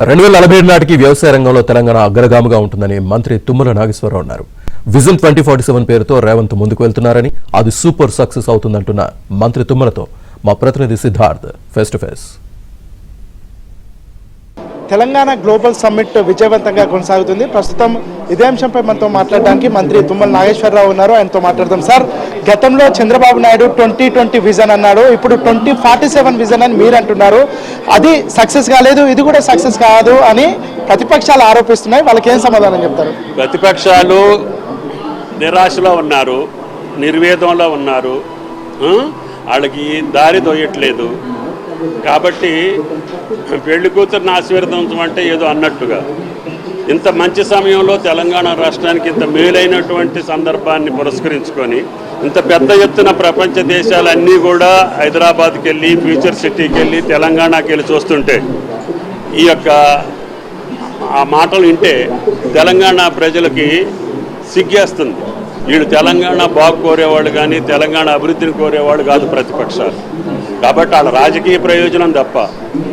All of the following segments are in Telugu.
2047 నాటికి వ్యవసాయ రంగంలో తెలంగాణ అగ్రగామిగా ఉంటుందని మంత్రి తుమ్మల నాగేశ్వరరావు అన్నారు. విజన్ 2047 పేరుతో రేవంత్ ముందుకు వెళ్తున్నారని, అది సూపర్ సక్సెస్ అవుతుందంటున్న మంత్రి తుమ్మలతో మా ప్రతినిధి Siddharth face to face. Telangana global summit విజయవంతంగా కొనసాగుతుంది. ప్రస్తుతం ఇదే అంశంపై మనతో మాట్లాడడానికి మంత్రి తుమ్మల నాగేశ్వరరావు ఉన్నారు. ఆయనతో మాట్లాడదాం. సార్, గతంలో చంద్రబాబు నాయుడు 2020 విజన్ అన్నాడు, ఇప్పుడు 2047 విజన్ అని మీరు అంటున్నారు. అది సక్సెస్ కాలేదు, ఇది కూడా సక్సెస్ కాదు అని ప్రతిపక్షాలు ఆరోపిస్తున్నాయి. వాళ్ళకి ఏం సమాధానం చెప్తారు? ప్రతిపక్షాలు నిరాశలో ఉన్నారు, నిర్వేదంలో ఉన్నారు, వాళ్ళకి దారి తోయట్లేదు. కాబట్టి పెళ్లి కూతురుని ఆశీర్వదించమంటే ఏదో అన్నట్టుగా ఇంత మంచి సమయంలో తెలంగాణ రాష్ట్రానికి ఇంత మేలైనటువంటి సందర్భాన్ని పురస్కరించుకొని ఇంత పెద్ద ఎత్తున ప్రపంచ దేశాలన్నీ కూడా హైదరాబాద్కి వెళ్ళి, ఫ్యూచర్ సిటీకి వెళ్ళి, తెలంగాణకి వెళ్ళి చూస్తుంటే ఈ యొక్క ఆ మాటలు వింటే తెలంగాణ ప్రజలకి సిగ్గేస్తుంది. వీళ్ళు తెలంగాణ బాగు కోరేవాళ్ళు కానీ తెలంగాణ అభివృద్ధిని కోరేవాళ్ళు కాదు ప్రతిపక్షాలు. కాబట్టి వాళ్ళ రాజకీయ ప్రయోజనం తప్ప,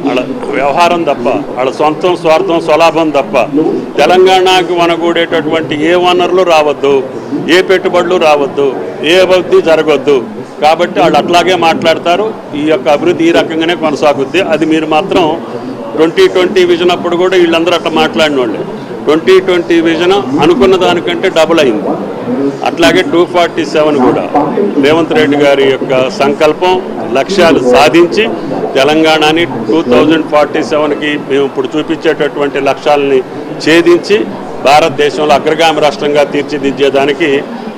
వాళ్ళ వ్యవహారం తప్ప, వాళ్ళ సొంతం స్వార్థం స్వలాభం తప్ప తెలంగాణకు వనగూడేటటువంటి ఏ వనరులు రావద్దు, ఏ పెట్టుబడులు రావద్దు, ఏ అభివృద్ధి జరగొద్దు. కాబట్టి వాళ్ళు అట్లాగే మాట్లాడతారు. ఈ యొక్క అభివృద్ధి ఈ రకంగానే కొనసాగుద్ది. అది మీరు మాత్రం 2020 విజన్ అప్పుడు కూడా వీళ్ళందరూ అట్లా మాట్లాడిన వాళ్ళే. 2020 విజన్ అనుకున్న దానికంటే డబుల్ అయింది. అట్లాగే 247 కూడా రేవంత్ రెడ్డి గారి యొక్క సంకల్పం, లక్ష్యాలు సాధించి తెలంగాణని 2047కి మేము ఇప్పుడు చూపించేటటువంటి లక్ష్యాలని ఛేదించి భారతదేశంలో అగ్రగామి రాష్ట్రంగా తీర్చిదిద్దేదానికి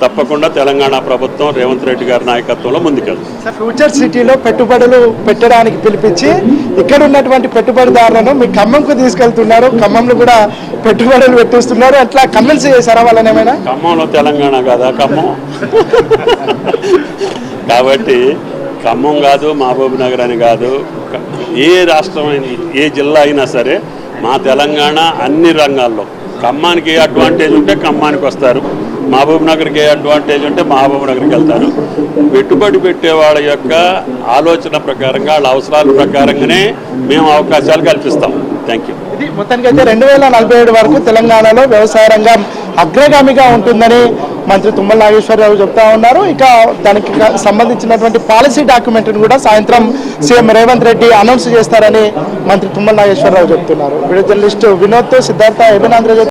తప్పకుండా తెలంగాణ ప్రభుత్వం రేవంత్ రెడ్డి గారి నాయకత్వంలో ముందుకెళ్తుంది. ఫ్యూచర్ సిటీలో పెట్టుబడులు పెట్టడానికి పిలిపించి ఇక్కడ ఉన్నటువంటి పెట్టుబడిదారులను మీ ఖమ్మంకు తీసుకెళ్తున్నారు, ఖమ్మంలో కూడా పెట్టుబడులు పెట్టిస్తున్నారు. అట్లా కన్విన్స్ చేశారా వాళ్ళని ఏమైనా? ఖమ్మంలో తెలంగాణ కాదా ఖమ్మం? కాబట్టి ఖమ్మం కాదు, మహబూబ్ నగర్ అని కాదు, ఏ రాష్ట్రం ఏ జిల్లా అయినా సరే మా తెలంగాణ అన్ని రంగాల్లో ఖమ్మానికి ఏ అడ్వాంటేజ్ ఉంటే ఖమ్మానికి వస్తారు, మహబూబ్ నగర్కి ఏ అడ్వాంటేజ్ ఉంటే మహబూబ్ నగర్కి వెళ్తారు. పెట్టుబడి పెట్టే వాళ్ళ యొక్క ఆలోచన ప్రకారంగా, వాళ్ళ అవసరాల ప్రకారంగానే మేము అవకాశాలు కల్పిస్తాం. Thank you. ఇది మొత్తానికైతే 2047 వరకు తెలంగాణలో వ్యవసాయ రంగం అగ్రగామిగా ఉంటుందని మంత్రి తుమ్మల నాగేశ్వరరావు చెప్తా ఉన్నారు. ఇక దానికి సంబంధించినటువంటి పాలసీ డాక్యుమెంట్ను కూడా సాయంత్రం సీఎం రేవంత్ రెడ్డి అనౌన్స్ చేస్తారని మంత్రి తుమ్మల నాగేశ్వరరావు చెప్తున్నారు. వీడియో జర్నలిస్ట్ వినోద్తో సిద్ధార్థ, ఏబిన్ ఆంధ్రజ్యోతి.